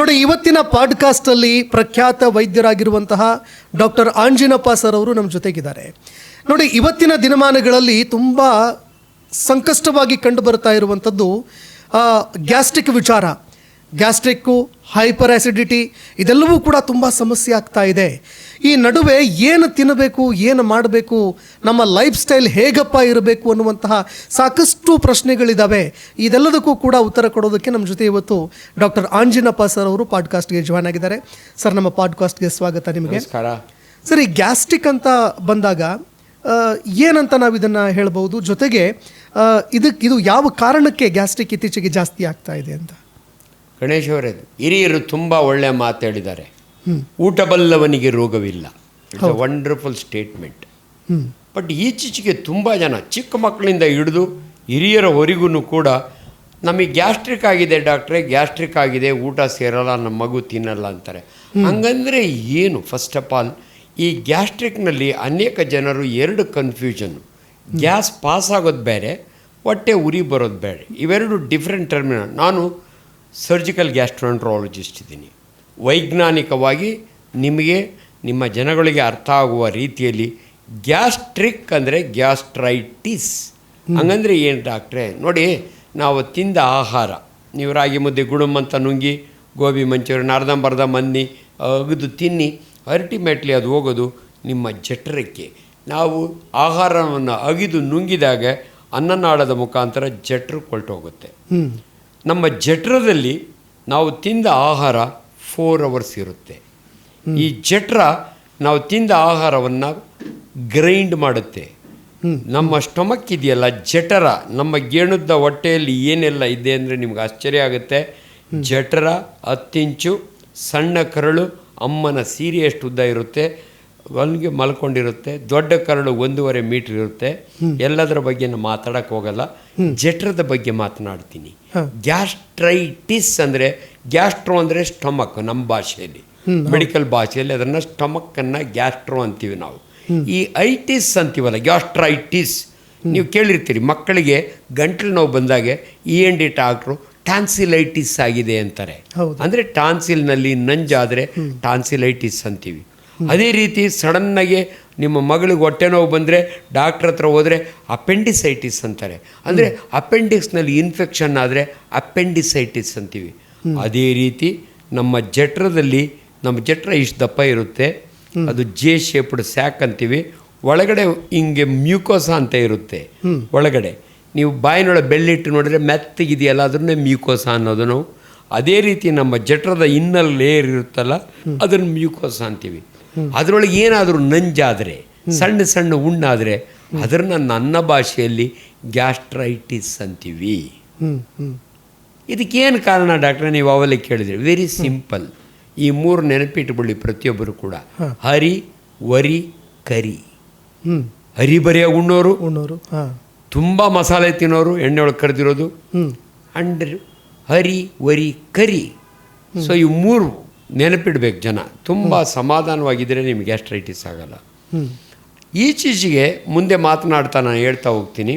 ನೋಡಿ, ಇವತ್ತಿನ ಪಾಡ್ಕಾಸ್ಟಲ್ಲಿ ಪ್ರಖ್ಯಾತ ವೈದ್ಯರಾಗಿರುವಂತಹ ಡಾಕ್ಟರ್ ಆಂಜಿನಪ್ಪ ಸರ್ ಅವರು ನಮ್ಮ ಜೊತೆಗಿದ್ದಾರೆ. ನೋಡಿ, ಇವತ್ತಿನ ದಿನಮಾನಗಳಲ್ಲಿ ತುಂಬ ಸಂಕಷ್ಟವಾಗಿ ಕಂಡು ಬರ್ತಾ ಇರುವಂಥದ್ದು ಗ್ಯಾಸ್ಟ್ರಿಕ್ ವಿಚಾರ. ಗ್ಯಾಸ್ಟ್ರಿಕ್ಕು, ಹೈಪರ್ ಆ್ಯಸಿಡಿಟಿ ಇದೆಲ್ಲವೂ ಕೂಡ ತುಂಬ ಸಮಸ್ಯೆ ಆಗ್ತಾ ಇದೆ. ಈ ನಡುವೆ ಏನು ತಿನ್ನಬೇಕು, ಏನು ಮಾಡಬೇಕು, ನಮ್ಮ ಲೈಫ್ ಸ್ಟೈಲ್ ಹೇಗಪ್ಪ ಇರಬೇಕು ಅನ್ನುವಂತಹ ಸಾಕಷ್ಟು ಪ್ರಶ್ನೆಗಳಿದ್ದಾವೆ. ಇದೆಲ್ಲದಕ್ಕೂ ಕೂಡ ಉತ್ತರ ಕೊಡೋದಕ್ಕೆ ನಮ್ಮ ಜೊತೆ ಇವತ್ತು ಡಾಕ್ಟರ್ ಆಂಜಿನಪ್ಪ ಸರ್ ಅವರು ಪಾಡ್ಕಾಸ್ಟ್ಗೆ ಜಾಯ್ನ್ ಆಗಿದ್ದಾರೆ. ಸರ್, ನಮ್ಮ ಪಾಡ್ಕಾಸ್ಟ್ಗೆ ಸ್ವಾಗತ ನಿಮಗೆ. ಸರ್, ಈ ಗ್ಯಾಸ್ಟ್ರಿಕ್ ಅಂತ ಬಂದಾಗ ಏನಂತ ನಾವು ಇದನ್ನು ಹೇಳ್ಬೋದು, ಜೊತೆಗೆ ಇದು ಯಾವ ಕಾರಣಕ್ಕೆ ಗ್ಯಾಸ್ಟ್ರಿಕ್ ಇತ್ತೀಚೆಗೆ ಜಾಸ್ತಿ ಆಗ್ತಾ ಇದೆ ಅಂತ? ಗಣೇಶ್ ಅವರೇ, ಹಿರಿಯರು ತುಂಬ ಒಳ್ಳೆಯ ಮಾತು ಹೇಳಿದ್ದಾರೆ. ಊಟ ಬಲ್ಲವನಿಗೆ ರೋಗವಿಲ್ಲ. It's a wonderful statement. But ಈಚೀಚೆಗೆ ತುಂಬ ಜನ ಚಿಕ್ಕ ಮಕ್ಕಳಿಂದ ಹಿಡಿದು ಹಿರಿಯರವರೆಗೂ ಕೂಡ ನಮಗೆ ಗ್ಯಾಸ್ಟ್ರಿಕ್ ಆಗಿದೆ ಡಾಕ್ಟ್ರೇ, ಗ್ಯಾಸ್ಟ್ರಿಕ್ ಆಗಿದೆ, ಊಟ ಸೇರಲ್ಲ, ನಮ್ಮ ಮಗು ತಿನ್ನಲ್ಲ ಅಂತಾರೆ. ಹಂಗಂದರೆ ಏನು? ಫಸ್ಟ್ ಆಫ್ ಆಲ್, ಈ ಗ್ಯಾಸ್ಟ್ರಿಕ್ನಲ್ಲಿ ಅನೇಕ ಜನರು ಎರಡು ಕನ್ಫ್ಯೂಷನ್ನು. ಗ್ಯಾಸ್ ಪಾಸ್ ಆಗೋದು ಬೇರೆ, ಹೊಟ್ಟೆ ಉರಿ ಬರೋದು ಬೇರೆ. ಇವೆರಡು ಡಿಫ್ರೆಂಟ್ ಟರ್ಮಿನಲ್. ನಾನು ಸರ್ಜಿಕಲ್ ಗ್ಯಾಸ್ಟ್ರೋಎಂಟ್ರಾಲಜಿಸ್ಟ್ ಇದ್ದೀನಿ. ವೈಜ್ಞಾನಿಕವಾಗಿ ನಿಮಗೆ, ನಿಮ್ಮ ಜನಗಳಿಗೆ ಅರ್ಥ ಆಗುವ ರೀತಿಯಲ್ಲಿ ಗ್ಯಾಸ್ಟ್ರಿಕ್ ಅಂದರೆ ಗ್ಯಾಸ್ಟ್ರೈಟಿಸ್. ಹಂಗಂದರೆ ಏನು ಡಾಕ್ಟ್ರೇ? ನೋಡಿ, ನಾವು ತಿಂದ ಆಹಾರ, ನೀವು ರಾಗಿ ಮುದ್ದೆ ಗುಡುಮ್ ಅಂತ ನುಂಗಿ, ಗೋಬಿ ಮಂಚೂರಿಯನ್ ಅರ್ಧಂಬರ್ಧ ಮನ್ನಿ ಅಗದು ತಿನ್ನಿ, ಅಲ್ಟಿಮೇಟ್ಲಿ ಅದು ಹೋಗೋದು ನಿಮ್ಮ ಜಠರಕ್ಕೆ. ನಾವು ಆಹಾರವನ್ನು ಅಗಿದು ನುಂಗಿದಾಗ ಅನ್ನನಾಳದ ಮುಖಾಂತರ ಜಠರಕ್ಕೆ ಹೊರಟೋಗುತ್ತೆ. ನಮ್ಮ ಜಠರದಲ್ಲಿ ನಾವು ತಿಂದ ಆಹಾರ 4 hours ಇರುತ್ತೆ. ಈ ಜಠರ ನಾವು ತಿಂದ ಆಹಾರವನ್ನು ಗ್ರೈಂಡ್ ಮಾಡುತ್ತೆ. ನಮ್ಮ ಸ್ಟಮಕ್ ಇದೆಯಲ್ಲ, ಜಠರ, ನಮ್ಮ ಗೇಣುದ್ದ ಹೊಟ್ಟೆಯಲ್ಲಿ ಏನೆಲ್ಲ ಇದೆ ಅಂದರೆ ನಿಮ್ಗೆ ಆಶ್ಚರ್ಯ ಆಗುತ್ತೆ. ಜಠರ 10 ಇಂಚು, ಸಣ್ಣ ಕರಳು ಅಮ್ಮನ ಸೀರೆಯಷ್ಟು ಉದ್ದ ಇರುತ್ತೆ, ಅವನಿಗೆ ಮಲ್ಕೊಂಡಿರುತ್ತೆ. ದೊಡ್ಡ ಕರಳು 1.5 ಮೀಟರ್ ಇರುತ್ತೆ. ಎಲ್ಲದರ ಬಗ್ಗೆ ನಾನು ಮಾತಾಡೋಕ್ಕೆ ಹೋಗಲ್ಲ, ಜಠರದ ಬಗ್ಗೆ ಮಾತನಾಡ್ತೀನಿ. ಗ್ಯಾಸ್ಟ್ರೈಟಿಸ್ ಅಂದರೆ, ಗ್ಯಾಸ್ಟ್ರೋ ಅಂದರೆ ಸ್ಟಮಕ್, ನಮ್ಮ ಭಾಷೆಯಲ್ಲಿ, ಮೆಡಿಕಲ್ ಭಾಷೆಯಲ್ಲಿ ಅದನ್ನು ಸ್ಟಮಕ್ಕನ್ನು ಗ್ಯಾಸ್ಟ್ರೋ ಅಂತೀವಿ ನಾವು. ಈ ಐಟಿಸ್ ಅಂತೀವಲ್ಲ, ಗ್ಯಾಸ್ಟ್ರೈಟಿಸ್ ನೀವು ಕೇಳಿರ್ತೀರಿ. ಮಕ್ಕಳಿಗೆ ಗಂಟಲು ನೋವು ಬಂದಾಗೆ ENT ಡಾಕ್ಟ್ರು ಟಾನ್ಸಿಲೈಟಿಸ್ ಆಗಿದೆ ಅಂತಾರೆ. ಅಂದರೆ ಟಾನ್ಸಿಲ್ನಲ್ಲಿ ನಂಜಾದರೆ ಟಾನ್ಸಿಲೈಟಿಸ್ ಅಂತೀವಿ. ಅದೇ ರೀತಿ ಸಡನ್ನಾಗಿ ನಿಮ್ಮ ಮಗಳಿಗೆ ಹೊಟ್ಟೆ ನೋವು ಬಂದರೆ ಡಾಕ್ಟ್ರ್ ಹತ್ರ ಹೋದರೆ ಅಪೆಂಡಿಸೈಟಿಸ್ ಅಂತಾರೆ. ಅಂದರೆ ಅಪೆಂಡಿಕ್ಸ್ನಲ್ಲಿ ಇನ್ಫೆಕ್ಷನ್ ಆದರೆ ಅಪೆಂಡಿಸೈಟಿಸ್ ಅಂತೀವಿ. ಅದೇ ರೀತಿ ನಮ್ಮ ಜಠರದಲ್ಲಿ, ನಮ್ಮ ಜಠರ ಇಷ್ಟು ದಪ್ಪ ಇರುತ್ತೆ, ಅದು ಜೆ ಶೇಪ್ಡ್ ಸ್ಯಾಕ್ ಅಂತೀವಿ. ಒಳಗಡೆ ಹಿಂಗೆ ಮ್ಯೂಕೋಸ ಅಂತ ಇರುತ್ತೆ. ಒಳಗಡೆ ನೀವು ಬಾಯಿನೊಳಗೆ ಬೆಳ್ಳಿಟ್ಟು ನೋಡಿದ್ರೆ ಮೆತ್ತಗಿದೆಯಲ್ಲ, ಅದನ್ನೇ ಮ್ಯೂಕೋಸ ಅನ್ನೋದು ನಾವು. ಅದೇ ರೀತಿ ನಮ್ಮ ಜಠರದ ಇನ್ನರ್ ಲೇಯರ್ ಇರುತ್ತಲ್ಲ, ಅದನ್ನು ಮ್ಯೂಕೋಸ ಅಂತೀವಿ. ಅದರೊಳಗೆ ಏನಾದರೂ ನಂಜಾದರೆ, ಸಣ್ಣ ಸಣ್ಣ ಉಣ್ಣಾದರೆ ಅದನ್ನು ನನ್ನ ಭಾಷೆಯಲ್ಲಿ ಗ್ಯಾಸ್ಟ್ರೈಟಿಸ್ ಅಂತೀವಿ. ಇದಕ್ಕೇನು ಕಾರಣ ಡಾಕ್ಟ್ರೆ? ನೀವು ಅವೆಲ್ಲ ಕೇಳಿದ್ರಿ. Very simple. ಈ 3 ನೆನಪಿಟ್ಬಿಡಿ ಪ್ರತಿಯೊಬ್ಬರು ಕೂಡ. ಹರಿ, ವರಿ, ಕರಿ. ಹರಿಬರಿಯಾಗಿ ಉಣ್ಣೋರು, ತುಂಬ ಮಸಾಲೆ ತಿನ್ನೋರು, ಎಣ್ಣೆ ಒಳಗೆ ಕರೆದಿರೋದು, ಅಂಡ್ ಹರಿ, ವರಿ, ಕರಿ. ಸೊ ಈ 3 ನೆನಪಿಡ್ಬೇಕು ಜನ. ತುಂಬ ಸಮಾಧಾನವಾಗಿದ್ದರೆ ನಿಮಗೆ ಗ್ಯಾಸ್ಟ್ರೈಟಿಸ್ ಆಗಲ್ಲ. ಈಚೀಚೆಗೆ ಮುಂದೆ ಮಾತನಾಡ್ತಾ ನಾನು ಹೇಳ್ತಾ ಹೋಗ್ತೀನಿ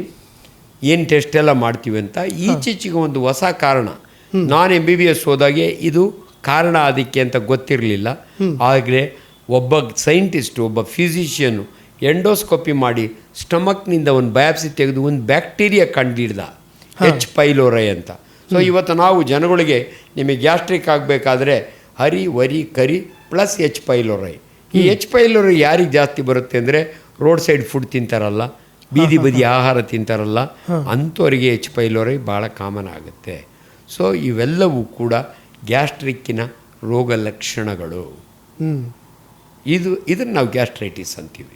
ಏನು ಟೆಸ್ಟ್ ಎಲ್ಲ ಮಾಡ್ತೀವಿ ಅಂತ. ಈಚೀಚೆಗೆ ಒಂದು ಹೊಸ ಕಾರಣ, ನಾನು MBBS ಹೋದಾಗೆ ಇದು ಕಾರಣ ಅದಕ್ಕೆ ಅಂತ ಗೊತ್ತಿರಲಿಲ್ಲ. ಆಗಲೇ ಒಬ್ಬ ಸೈಂಟಿಸ್ಟು, ಒಬ್ಬ ಫಿಸಿಷಿಯನು ಎಂಡೋಸ್ಕೋಪಿ ಮಾಡಿ ಸ್ಟಮಕ್ನಿಂದ ಒಂದು ಬಯಾಪ್ಸಿ ತೆಗೆದು ಒಂದು ಬ್ಯಾಕ್ಟೀರಿಯಾ ಕಂಡುಹಿಡ್ದ, H. ಪೈಲೋರೈ ಅಂತ. ಸೊ ಇವತ್ತು ನಾವು ಜನಗಳಿಗೆ ನಿಮಗೆ ಗ್ಯಾಸ್ಟ್ರಿಕ್ ಆಗಬೇಕಾದ್ರೆ ಹರಿ, ವರಿ, ಕರಿ ಪ್ಲಸ್ H. ಪೈಲೋರೈ. ಈ H. ಪೈಲೋರೈ ಯಾರಿಗೆ ಜಾಸ್ತಿ ಬರುತ್ತೆ ಅಂದರೆ, ರೋಡ್ ಸೈಡ್ ಫುಡ್ ತಿಂತಾರಲ್ಲ, ಬೀದಿ ಬದಿ ಆಹಾರ ತಿಂತಾರಲ್ಲ, ಅಂಥವರಿಗೆ H. ಪೈಲೋರೈ ಭಾಳ ಕಾಮನ್ ಆಗುತ್ತೆ. ಸೊ ಇವೆಲ್ಲವೂ ಕೂಡ ಗ್ಯಾಸ್ಟ್ರಿಕ್ಕಿನ ರೋಗ ಲಕ್ಷಣಗಳು. ಇದನ್ನು ನಾವು ಗ್ಯಾಸ್ಟ್ರೈಟಿಸ್ ಅಂತೀವಿ.